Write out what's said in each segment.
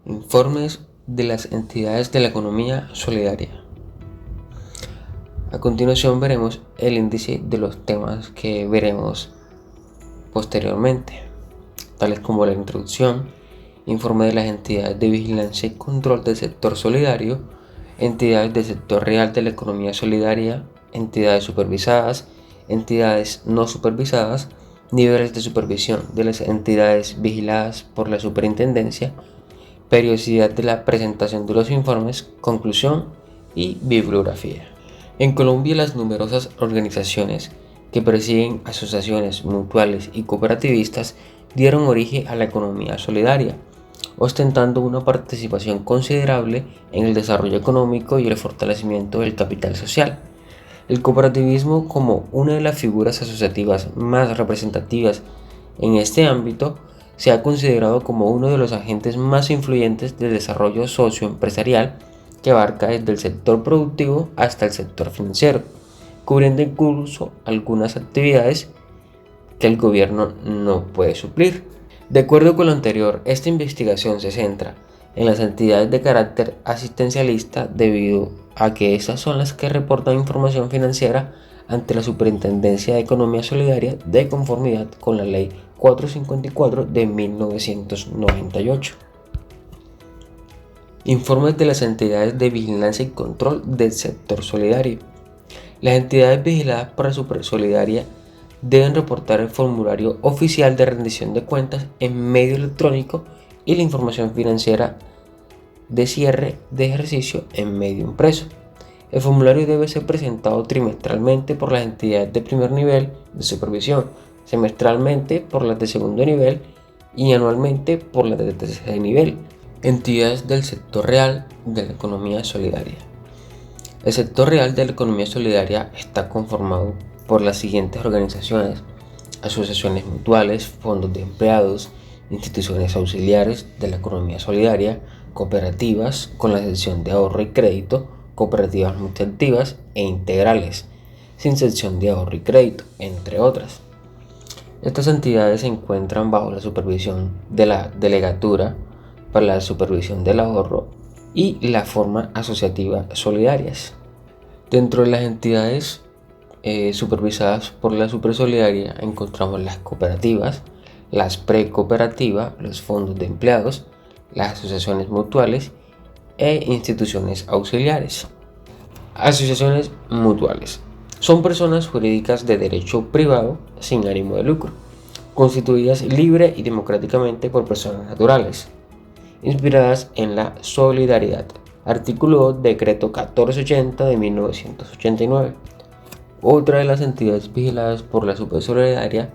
Informes de las entidades de la economía solidaria. A continuación veremos el índice de los temas que veremos posteriormente, tales como la introducción, informe de las entidades de vigilancia y control del sector solidario, entidades del sector real de la economía solidaria, entidades supervisadas, entidades no supervisadas, niveles de supervisión de las entidades vigiladas por la superintendencia, periodicidad de la presentación de los informes, conclusión y bibliografía. En Colombia, las numerosas organizaciones que persiguen asociaciones mutuales y cooperativistas dieron origen a la economía solidaria, ostentando una participación considerable en el desarrollo económico y el fortalecimiento del capital social. El cooperativismo, como una de las figuras asociativas más representativas en este ámbito, se ha considerado como uno de los agentes más influyentes del desarrollo socioempresarial, que abarca desde el sector productivo hasta el sector financiero, cubriendo incluso algunas actividades que el gobierno no puede suplir. De acuerdo con lo anterior, esta investigación se centra en las entidades de carácter asistencialista debido a que estas son las que reportan información financiera ante la Superintendencia de Economía Solidaria de conformidad con la Ley 454 de 1998. Informes de las entidades de vigilancia y control del sector solidario. Las entidades vigiladas por la Supersolidaria deben reportar el formulario oficial de rendición de cuentas en medio electrónico y la información financiera de cierre de ejercicio en medio impreso. El formulario debe ser presentado trimestralmente por las entidades de primer nivel de supervisión, semestralmente por las de segundo nivel y anualmente por las de tercer nivel. Entidades del sector real de la economía solidaria. El sector real de la economía solidaria está conformado por las siguientes organizaciones: asociaciones mutuales, fondos de empleados, instituciones auxiliares de la economía solidaria, cooperativas con la sección de ahorro y crédito, cooperativas multiactivas e integrales, sin sección de ahorro y crédito, entre otras. Estas entidades se encuentran bajo la supervisión de la Delegatura para la Supervisión del Ahorro y la Forma Asociativa Solidarias. Dentro de las entidades supervisadas por la Supersolidaria encontramos las cooperativas, las precooperativas, los fondos de empleados, las asociaciones mutuales e instituciones auxiliares. Asociaciones mutuales son personas jurídicas de derecho privado sin ánimo de lucro, constituidas libre y democráticamente por personas naturales, inspiradas en la solidaridad. Artículo 2, Decreto 1480 de 1989. Otra de las entidades vigiladas por la Supersolidaria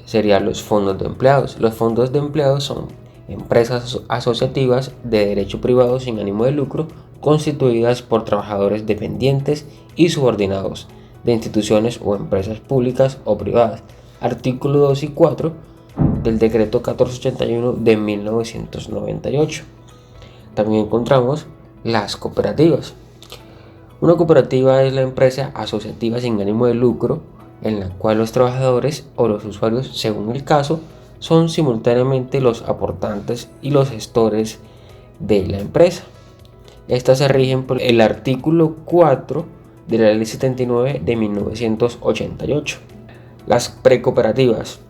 serían los fondos de empleados. Los fondos de empleados son empresas asociativas de derecho privado sin ánimo de lucro, constituidas por trabajadores dependientes y subordinados de instituciones o empresas públicas o privadas. Artículo 2 y 4 del Decreto 1481 de 1998. También encontramos las cooperativas. Una cooperativa es la empresa asociativa sin ánimo de lucro en la cual los trabajadores o los usuarios, según el caso, son simultáneamente los aportantes y los gestores de la empresa. Estas se rigen por el artículo 4 de la Ley 79 de 1988. Las precooperativas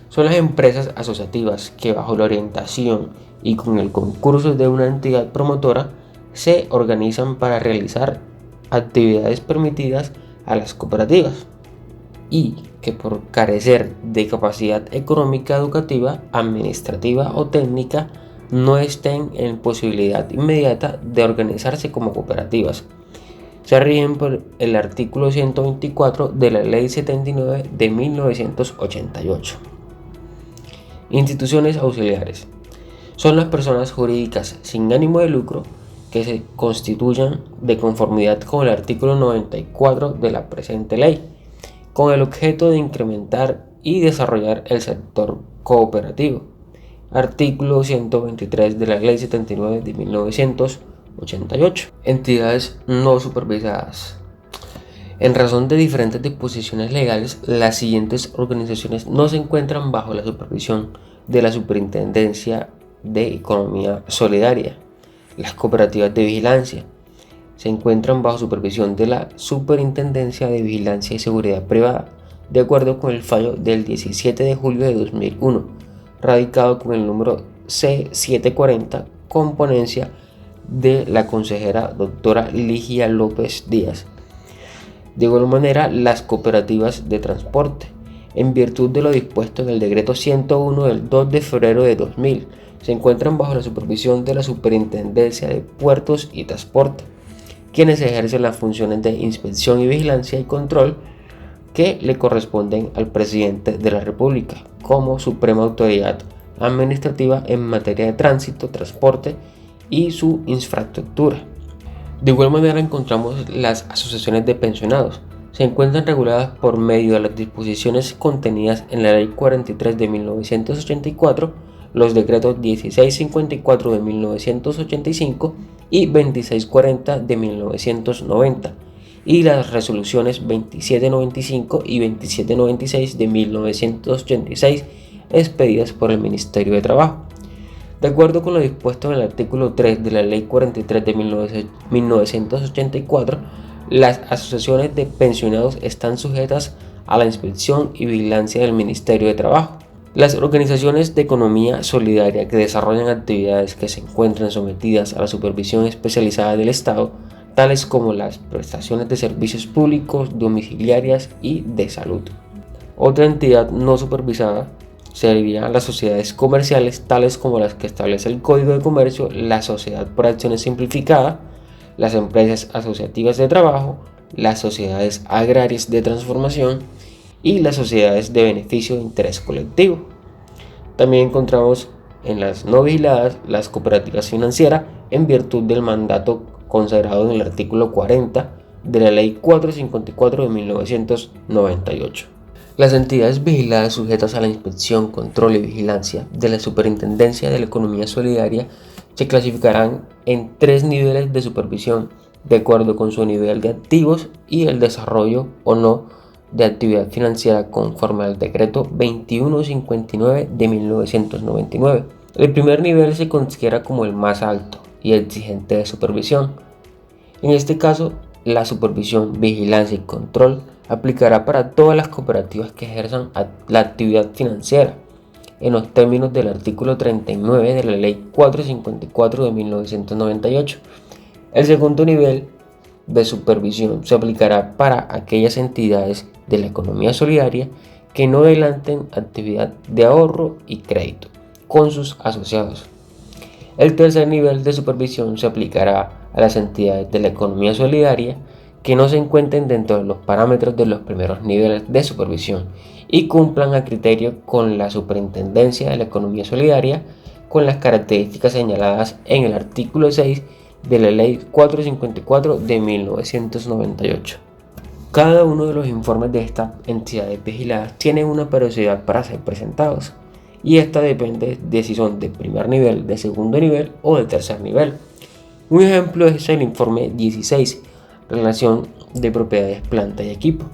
son las empresas asociativas que, bajo la orientación y con el concurso de una entidad promotora, se organizan para realizar actividades permitidas a las cooperativas y que, por carecer de capacidad económica, educativa, administrativa o técnica, no estén en posibilidad inmediata de organizarse como cooperativas. Se rigen por el artículo 124 de la Ley 79 de 1988. Instituciones auxiliares son las personas jurídicas sin ánimo de lucro que se constituyan de conformidad con el artículo 94 de la presente ley, con el objeto de incrementar y desarrollar el sector cooperativo. Artículo 123 de la Ley 79 de 1988. Entidades no supervisadas. En razón de diferentes disposiciones legales, las siguientes organizaciones no se encuentran bajo la supervisión de la Superintendencia de Economía Solidaria. Las cooperativas de vigilancia se encuentran bajo supervisión de la Superintendencia de Vigilancia y Seguridad Privada, de acuerdo con el fallo del 17 de julio de 2001, radicado con el número C740, con ponencia de la consejera doctora Ligia López Díaz. De igual manera, las cooperativas de transporte, en virtud de lo dispuesto en el decreto 101 del 2 de febrero de 2000, se encuentran bajo la supervisión de la Superintendencia de Puertos y Transporte, quienes ejercen las funciones de inspección y vigilancia y control que le corresponden al presidente de la República como suprema autoridad administrativa en materia de tránsito, transporte y su infraestructura. De igual manera encontramos las asociaciones de pensionados. Se encuentran reguladas por medio de las disposiciones contenidas en la Ley 43 de 1984, los decretos 1654 de 1985 y 2640 de 1990, y las resoluciones 2795 y 2796 de 1986 expedidas por el Ministerio de Trabajo. De acuerdo con lo dispuesto en el artículo 3 de la Ley 43 de 1984, las asociaciones de pensionados están sujetas a la inspección y vigilancia del Ministerio de Trabajo. Las organizaciones de economía solidaria que desarrollan actividades que se encuentran sometidas a la supervisión especializada del Estado, tales como las prestaciones de servicios públicos, domiciliarias y de salud. Otra entidad no supervisada serían las sociedades comerciales, tales como las que establece el Código de Comercio, la Sociedad por Acciones Simplificada, las empresas asociativas de trabajo, las sociedades agrarias de transformación y las sociedades de beneficio de interés colectivo. También encontramos en las no vigiladas las cooperativas financieras, en virtud del mandato consagrado en el artículo 40 de la Ley 454 de 1998. Las entidades vigiladas sujetas a la inspección, control y vigilancia de la Superintendencia de la Economía Solidaria se clasificarán en 3 niveles de supervisión, de acuerdo con su nivel de activos y el desarrollo o no de actividad financiera conforme al decreto 2159 de 1999. El primer nivel se considera como el más alto y exigente de supervisión. En este caso, la supervisión, vigilancia y control aplicará para todas las cooperativas que ejerzan la actividad financiera, en los términos del artículo 39 de la Ley 454 de 1998. El segundo nivel de supervisión se aplicará para aquellas entidades de la economía solidaria que no adelanten actividad de ahorro y crédito con sus asociados. El tercer nivel de supervisión se aplicará a las entidades de la economía solidaria que no se encuentren dentro de los parámetros de los primeros niveles de supervisión y cumplan a criterio con la Superintendencia de la Economía Solidaria con las características señaladas en el artículo 6 de la Ley 454 de 1998. Cada uno de los informes de estas entidades vigiladas tiene una periodicidad para ser presentados, y esta depende de si son de primer nivel, de segundo nivel o de tercer nivel. Un ejemplo es el informe 16, relación de propiedades, planta y equipo.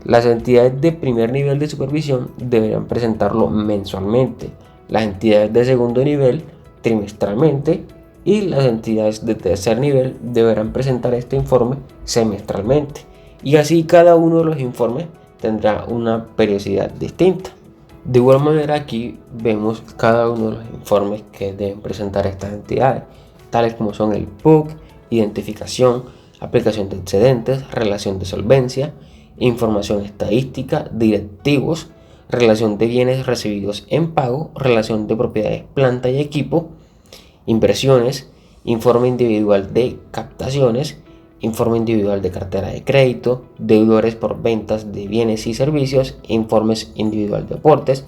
Las entidades de primer nivel de supervisión deberán presentarlo mensualmente, las entidades de segundo nivel trimestralmente, y las entidades de tercer nivel deberán presentar este informe semestralmente, y así cada uno de los informes tendrá una periodicidad distinta. De igual manera, aquí vemos cada uno de los informes que deben presentar estas entidades, tales como son el PUC, identificación, aplicación de excedentes, relación de solvencia, información estadística, directivos, relación de bienes recibidos en pago, relación de propiedades, planta y equipo, inversiones, informe individual de captaciones, informe individual de cartera de crédito, deudores por ventas de bienes y servicios, informes individual de aportes,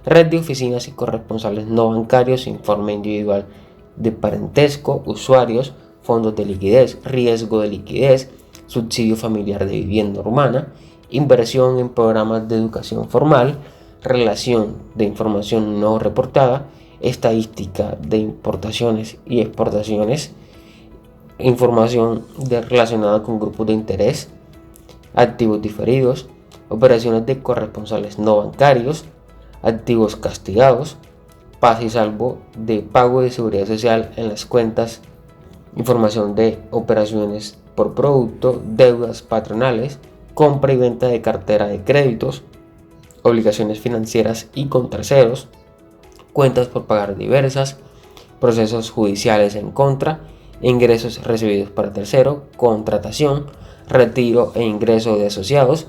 red de oficinas y corresponsales no bancarios, informe individual de parentesco, usuarios, fondos de liquidez, riesgo de liquidez, subsidio familiar de vivienda urbana, inversión en programas de educación formal, relación de información no reportada, estadística de importaciones y exportaciones, información relacionada con grupos de interés, activos diferidos, operaciones de corresponsales no bancarios, activos castigados, paz y salvo de pago de seguridad social en las cuentas información de operaciones por producto, deudas patronales, compra y venta de cartera de créditos, obligaciones financieras y con terceros, cuentas por pagar diversas, procesos judiciales en contra, ingresos recibidos para tercero, contratación, retiro e ingreso de asociados,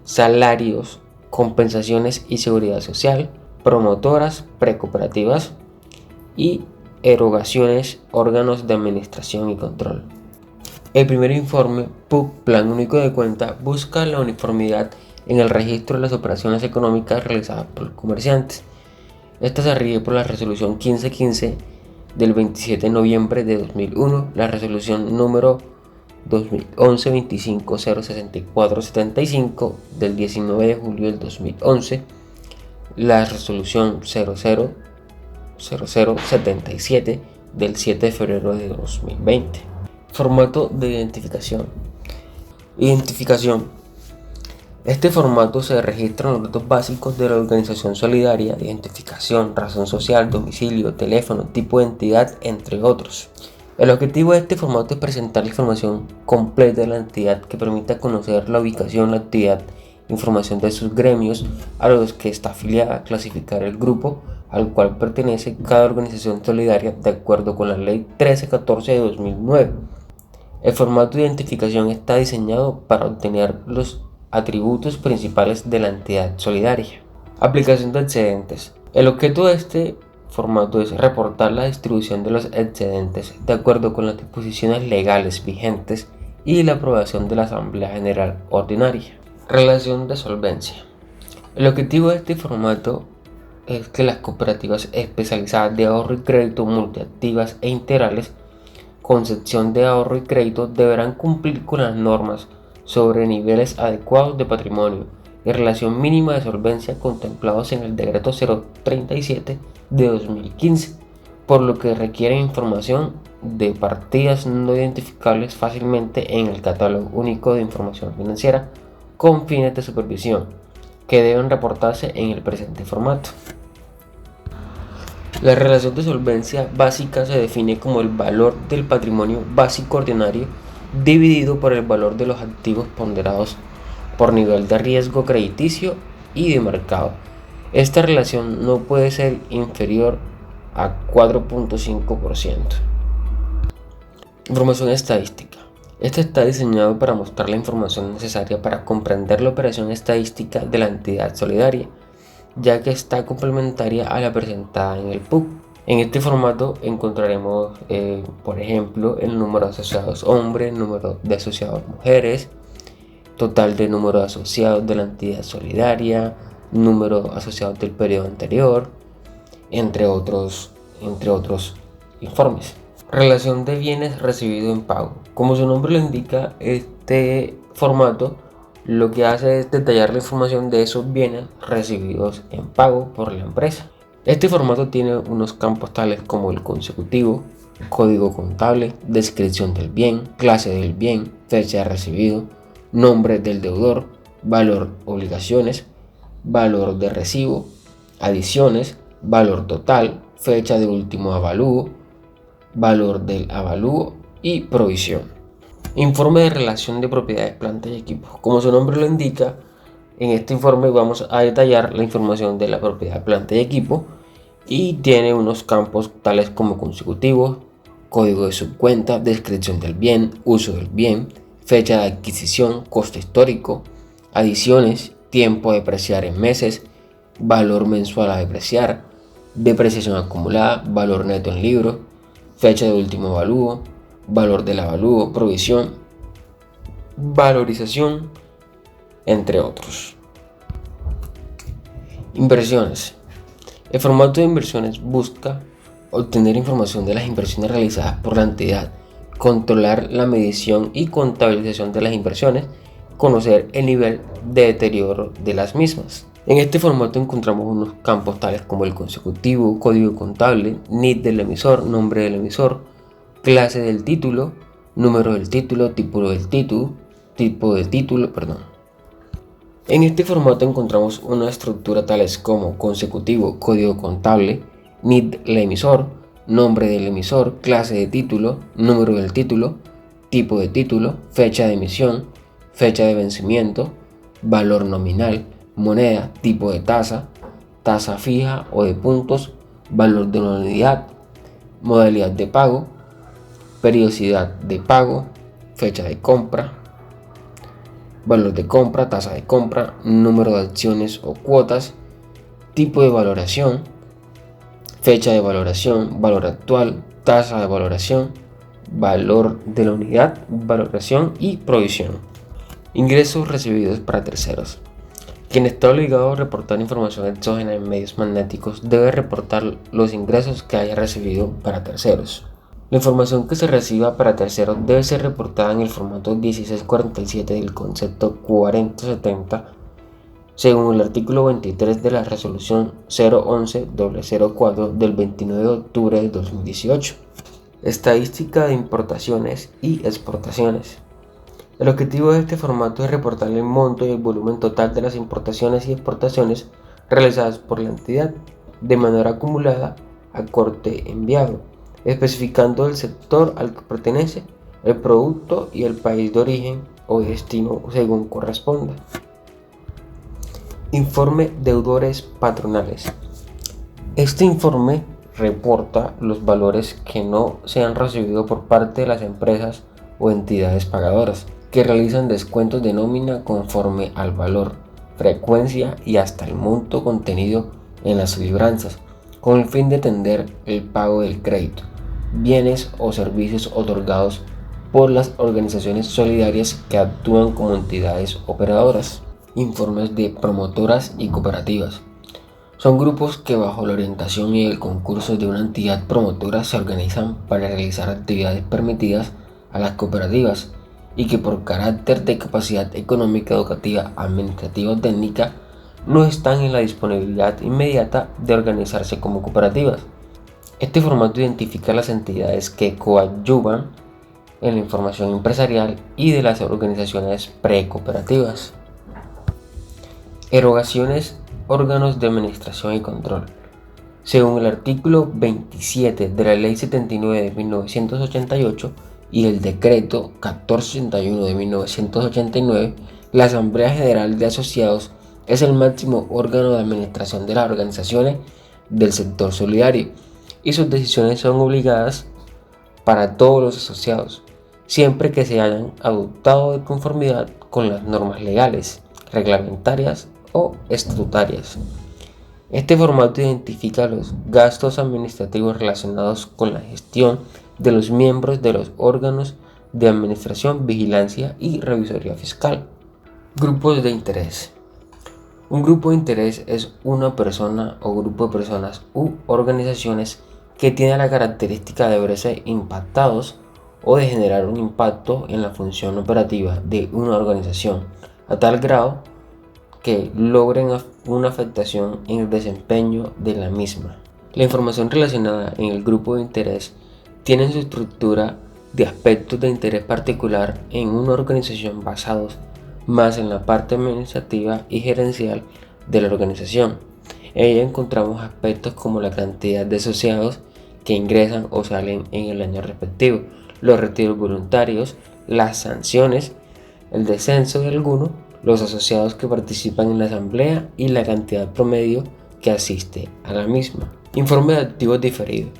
salarios, compensaciones y seguridad social, promotoras, precooperativas y erogaciones, órganos de administración y control. El primer informe, PUC, Plan Único de Cuenta, busca la uniformidad en el registro de las operaciones económicas realizadas por los comerciantes. Esta se rige por la resolución 1515 del 27 de noviembre de 2001, la resolución número 2011-25064-75 del 19 de julio del 2011, la resolución 000077 del 7 de febrero de 2020. Formato de identificación. Identificación. Este formato se registra en los datos básicos de la organización solidaria, identificación, razón social, domicilio, teléfono, tipo de entidad, entre otros. El objetivo de este formato es presentar la información completa de la entidad que permita conocer la ubicación, la actividad, información de sus gremios a los que está afiliada, clasificar el grupo al cual pertenece cada organización solidaria de acuerdo con la Ley 1314 de 2009. El formato de identificación está diseñado para obtener los atributos principales de la entidad solidaria. Aplicación de excedentes. El objeto de este formato es reportar la distribución de los excedentes de acuerdo con las disposiciones legales vigentes y la aprobación de la Asamblea General Ordinaria. Relación de solvencia. El objetivo de este formato es que las cooperativas especializadas de ahorro y crédito multiactivas e integrales con sección de ahorro y crédito deberán cumplir con las normas sobre niveles adecuados de patrimonio y relación mínima de solvencia contemplados en el decreto 037 de 2015, por lo que requieren información de partidas no identificables fácilmente en el catálogo único de información financiera con fines de supervisión, que deben reportarse en el presente formato. La relación de solvencia básica se define como el valor del patrimonio básico ordinario dividido por el valor de los activos ponderados por nivel de riesgo crediticio y de mercado. Esta relación no puede ser inferior a 4.5%. Información estadística. Este está diseñado para mostrar la información necesaria para comprender la operación estadística de la entidad solidaria, ya que está complementaria a la presentada en el PUC. En este formato encontraremos, por ejemplo, el número de asociados hombres, número de asociados mujeres, total de número de asociados de la entidad solidaria, número asociados del periodo anterior, entre otros informes. Relación de bienes recibidos en pago. Como su nombre lo indica, este formato lo que hace es detallar la información de esos bienes recibidos en pago por la empresa. Este formato tiene unos campos tales como el consecutivo, código contable, descripción del bien, clase del bien, fecha de recibido, nombre del deudor, valor obligaciones, valor de recibo, adiciones, valor total, fecha de último avalúo, valor del avalúo y provisión. Informe de relación de propiedades, planta y equipos. Como su nombre lo indica, en este informe vamos a detallar la información de la propiedad, planta y equipo, y tiene unos campos tales como consecutivo, código de subcuenta, descripción del bien, uso del bien, fecha de adquisición, costo histórico, adiciones, tiempo de depreciar en meses, valor mensual a depreciar, depreciación acumulada, valor neto en libros, fecha de último avalúo, valor del avalúo, provisión, valorización, entre otros. Inversiones. El formato de inversiones busca obtener información de las inversiones realizadas por la entidad, controlar la medición y contabilización de las inversiones, conocer el nivel de deterioro de las mismas. En este formato encontramos unos campos tales como el consecutivo, código contable, NID del emisor, nombre del emisor, clase del título, número del título, tipo del título, En este formato encontramos una estructura tales como consecutivo, código contable, NID del emisor, nombre del emisor, clase de título, número del título, tipo de título, fecha de emisión, fecha de vencimiento, valor nominal, moneda, tipo de tasa, tasa fija o de puntos, valor de una unidad, modalidad de pago, periodicidad de pago, fecha de compra, valor de compra, tasa de compra, número de acciones o cuotas, tipo de valoración, fecha de valoración, valor actual, tasa de valoración, valor de la unidad, valoración y provisión. Ingresos recibidos para terceros. Quien está obligado a reportar información exógena en medios magnéticos debe reportar los ingresos que haya recibido para terceros. La información que se reciba para terceros debe ser reportada en el formato 1647 del concepto 4070, según el artículo 23 de la resolución 011-004 del 29 de octubre de 2018. Estadística de importaciones y exportaciones. El objetivo de este formato es reportar el monto y el volumen total de las importaciones y exportaciones realizadas por la entidad de manera acumulada a corte enviado, especificando el sector al que pertenece, el producto y el país de origen o destino según corresponda. Informe deudores patronales. Este informe reporta los valores que no se han recibido por parte de las empresas o entidades pagadoras, que realizan descuentos de nómina conforme al valor, frecuencia y hasta el monto contenido en las libranzas, con el fin de atender el pago del crédito, bienes o servicios otorgados por las organizaciones solidarias que actúan como entidades operadoras. Informes de promotoras y cooperativas. Son grupos que bajo la orientación y el concurso de una entidad promotora se organizan para realizar actividades permitidas a las cooperativas y que por carácter de capacidad económica, educativa, administrativa o técnica no están en la disponibilidad inmediata de organizarse como cooperativas. Este formato identifica las entidades que coadyuvan en la información empresarial y de las organizaciones precooperativas. Erogaciones, órganos de administración y control. Según el artículo 27 de la Ley 79 de 1988 y el Decreto 1481 de 1989, la Asamblea General de Asociados es el máximo órgano de administración de las organizaciones del sector solidario y sus decisiones son obligadas para todos los asociados, siempre que se hayan adoptado de conformidad con las normas legales, reglamentarias o estatutarias. Este formato identifica los gastos administrativos relacionados con la gestión de los miembros de los órganos de administración, vigilancia y revisoría fiscal. Grupos de interés. Un grupo de interés es una persona o grupo de personas u organizaciones que tiene la característica de verse impactados o de generar un impacto en la función operativa de una organización a tal grado que logren una afectación en el desempeño de la misma. La información relacionada en el grupo de interés tiene en su estructura de aspectos de interés particular en una organización basados más en la parte administrativa y gerencial de la organización. En ella encontramos aspectos como la cantidad de asociados que ingresan o salen en el año respectivo, los retiros voluntarios, las sanciones, el descenso de alguno, los asociados que participan en la asamblea y la cantidad promedio que asiste a la misma. Informe de activos diferidos.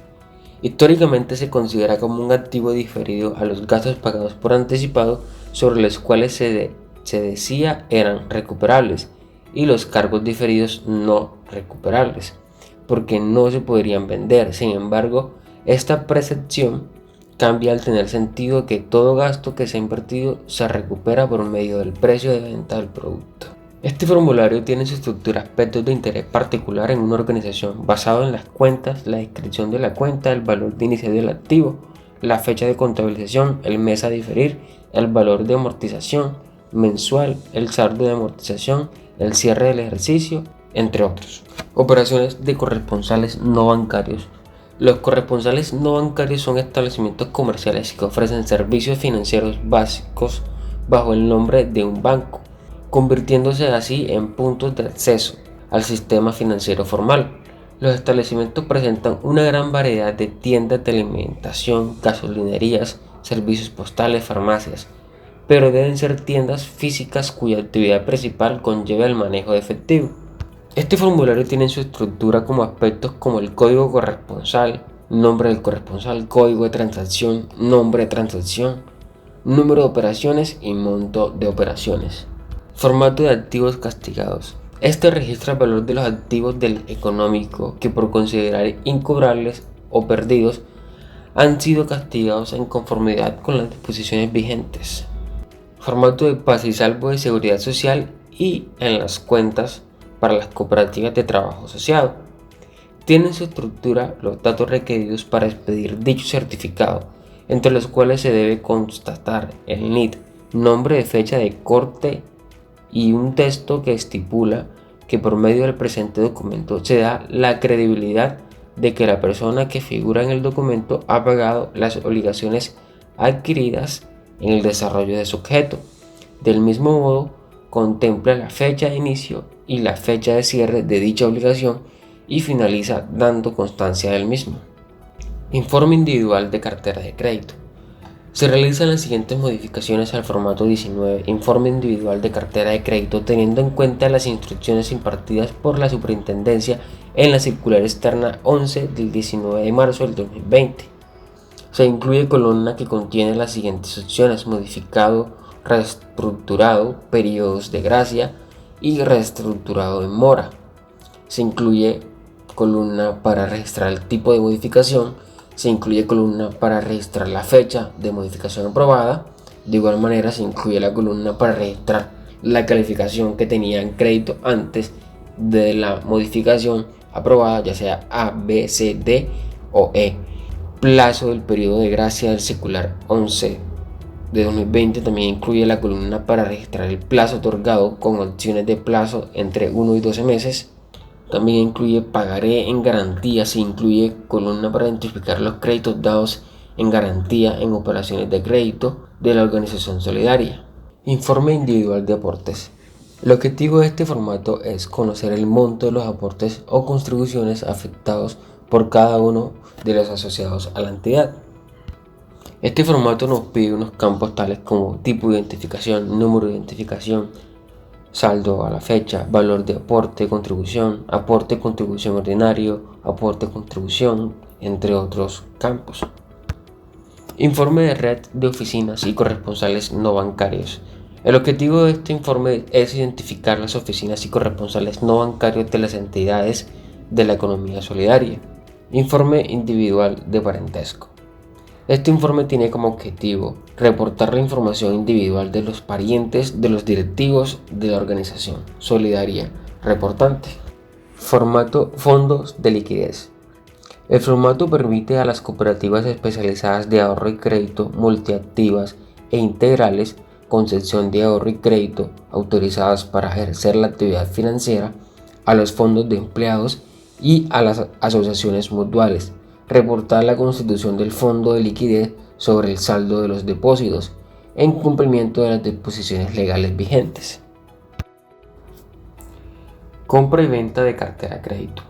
Históricamente se considera como un activo diferido a los gastos pagados por anticipado sobre los cuales se decía eran recuperables y los cargos diferidos no recuperables, porque no se podrían vender. Sin embargo, esta percepción cambia al tener sentido que todo gasto que se ha invertido se recupera por medio del precio de venta del producto. Este formulario tiene en su estructura aspectos de interés particular en una organización basado en las cuentas, la descripción de la cuenta, el valor de inicio del activo, la fecha de contabilización, el mes a diferir, el valor de amortización mensual, el saldo de amortización, el cierre del ejercicio, entre otros. Operaciones de corresponsales no bancarios. Los corresponsales no bancarios son establecimientos comerciales que ofrecen servicios financieros básicos bajo el nombre de un banco, convirtiéndose así en puntos de acceso al sistema financiero formal. Los establecimientos presentan una gran variedad de tiendas de alimentación, gasolinerías, servicios postales, farmacias, pero deben ser tiendas físicas cuya actividad principal conlleva el manejo de efectivo. Este formulario tiene en su estructura como aspectos como el código corresponsal, nombre del corresponsal, código de transacción, nombre de transacción, número de operaciones y monto de operaciones. Formato de activos castigados. Este registra el valor de los activos del económico que por considerar incobrables o perdidos han sido castigados en conformidad con las disposiciones vigentes. Formato de pase y salvo de seguridad social y en las cuentas para las cooperativas de trabajo asociado. Tiene en su estructura los datos requeridos para expedir dicho certificado, entre los cuales se debe constatar el NID, nombre de fecha de corte y un texto que estipula que por medio del presente documento se da la credibilidad de que la persona que figura en el documento ha pagado las obligaciones adquiridas en el desarrollo de su objeto. Del mismo modo, contempla la fecha de inicio y la fecha de cierre de dicha obligación y finaliza dando constancia del mismo. Informe individual de cartera de crédito. Se realizan las siguientes modificaciones al formato 19, informe individual de cartera de crédito, teniendo en cuenta las instrucciones impartidas por la Superintendencia en la circular externa 11 del 19 de marzo del 2020. Se incluye columna que contiene las siguientes opciones: modificado, reestructurado, periodos de gracia y reestructurado en mora. Se incluye columna para registrar el tipo de modificación. Se incluye columna para registrar la fecha de modificación aprobada. De igual manera se incluye la columna para registrar la calificación que tenía en crédito antes de la modificación aprobada, ya sea A, B, C, D o E. Plazo del periodo de gracia del circular 11 de 2020 también incluye la columna para registrar el plazo otorgado con opciones de plazo entre 1 y 12 meses. También incluye pagaré en garantía. Se incluye columna para identificar los créditos dados en garantía en operaciones de crédito de la organización solidaria. Informe individual de aportes. El objetivo de este formato es conocer el monto de los aportes o contribuciones afectados por cada uno de los asociados a la entidad. Este formato nos pide unos campos tales como tipo de identificación, número de identificación, saldo a la fecha, valor de aporte, contribución ordinario, aporte, contribución, entre otros campos. Informe de red de oficinas y corresponsales no bancarios. El objetivo de este informe es identificar las oficinas y corresponsales no bancarios de las entidades de la economía solidaria. Informe individual de parentesco. Este informe tiene como objetivo reportar la información individual de los parientes de los directivos de la organización solidaria reportante. Formato fondos de liquidez. El formato permite a las cooperativas especializadas de ahorro y crédito multiactivas e integrales con sección de ahorro y crédito autorizadas para ejercer la actividad financiera, a los fondos de empleados y a las asociaciones mutuales reportar la constitución del fondo de liquidez sobre el saldo de los depósitos en cumplimiento de las disposiciones legales vigentes. Compra y venta de cartera de crédito.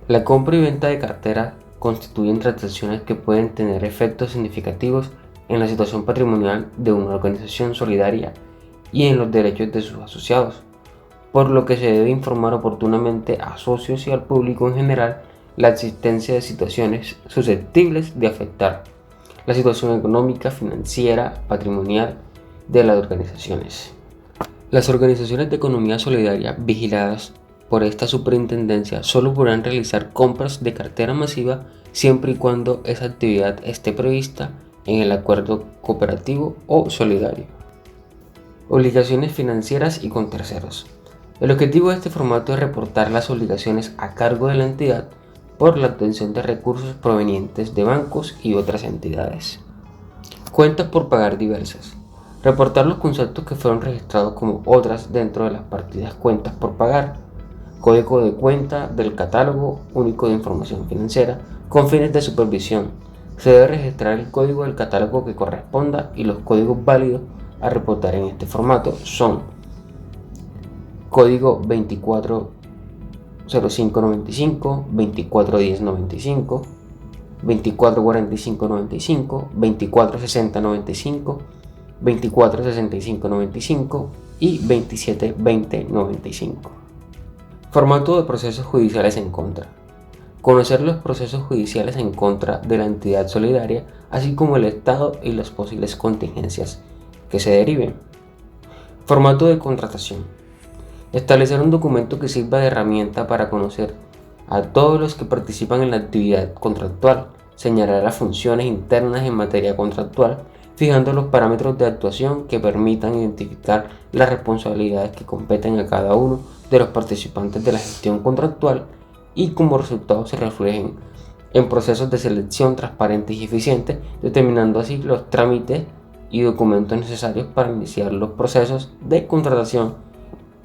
La compra y venta de cartera constituyen transacciones que pueden tener efectos significativos en la situación patrimonial de una organización solidaria y en los derechos de sus asociados, por lo que se debe informar oportunamente a socios y al público en general la existencia de situaciones susceptibles de afectar la situación económica, financiera, patrimonial de las organizaciones. Las organizaciones de economía solidaria vigiladas por esta superintendencia solo podrán realizar compras de cartera masiva siempre y cuando esa actividad esté prevista en el acuerdo cooperativo o solidario. Obligaciones financieras y con terceros. El objetivo de este formato es reportar las obligaciones a cargo de la entidad por la obtención de recursos provenientes de bancos y otras entidades. Cuentas por pagar diversas. Reportar los conceptos que fueron registrados como otras dentro de las partidas cuentas por pagar. Código de cuenta del catálogo único de información financiera con fines de supervisión. Se debe registrar el código del catálogo que corresponda y los códigos válidos a reportar en este formato son código 24 240595, 241095, 244595, 246095, 246595 y 272095. Formato de procesos judiciales en contra. Conocer los procesos judiciales en contra de la entidad solidaria, así como el estado y las posibles contingencias que se deriven. Formato de contratación. Establecer un documento que sirva de herramienta para conocer a todos los que participan en la actividad contractual, señalar las funciones internas en materia contractual, fijando los parámetros de actuación que permitan identificar las responsabilidades que competen a cada uno de los participantes de la gestión contractual y como resultado se reflejen en procesos de selección transparentes y eficientes, determinando así los trámites y documentos necesarios para iniciar los procesos de contratación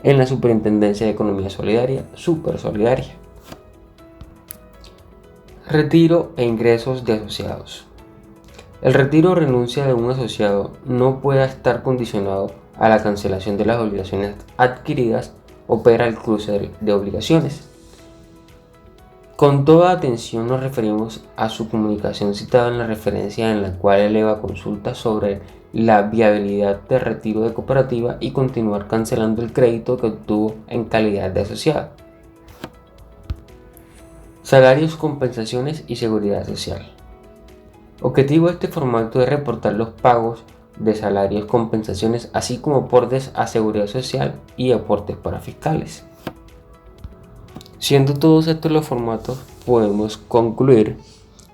en la Superintendencia de Economía Solidaria, Supersolidaria. Retiro e ingresos de asociados. El retiro o renuncia de un asociado no puede estar condicionado a la cancelación de las obligaciones adquiridas o para el cruce de obligaciones. Con toda atención nos referimos a su comunicación citada en la referencia en la cual eleva consulta sobre la viabilidad de retiro de cooperativa y continuar cancelando el crédito que obtuvo en calidad de asociado. Salarios, compensaciones y seguridad social. Objetivo de este formato es reportar los pagos de salarios, compensaciones, así como aportes a seguridad social y aportes para fiscales. Siendo todos estos los formatos, podemos concluir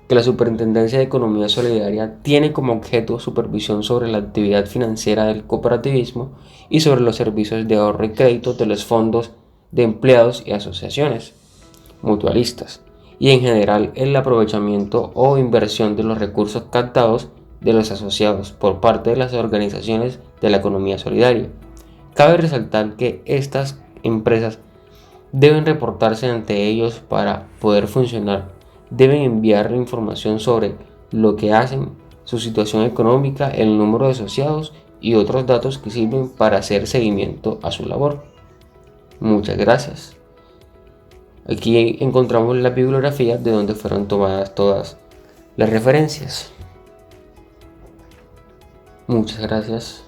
que la Superintendencia de Economía Solidaria tiene como objeto supervisión sobre la actividad financiera del cooperativismo y sobre los servicios de ahorro y crédito de los fondos de empleados y asociaciones mutualistas, y en general el aprovechamiento o inversión de los recursos captados de los asociados por parte de las organizaciones de la economía solidaria. Cabe resaltar que estas empresas deben reportarse ante ellos para poder funcionar, deben enviar información sobre lo que hacen, su situación económica, el número de asociados y otros datos que sirven para hacer seguimiento a su labor. Muchas gracias. Aquí encontramos la bibliografía de donde fueron tomadas todas las referencias. Muchas gracias.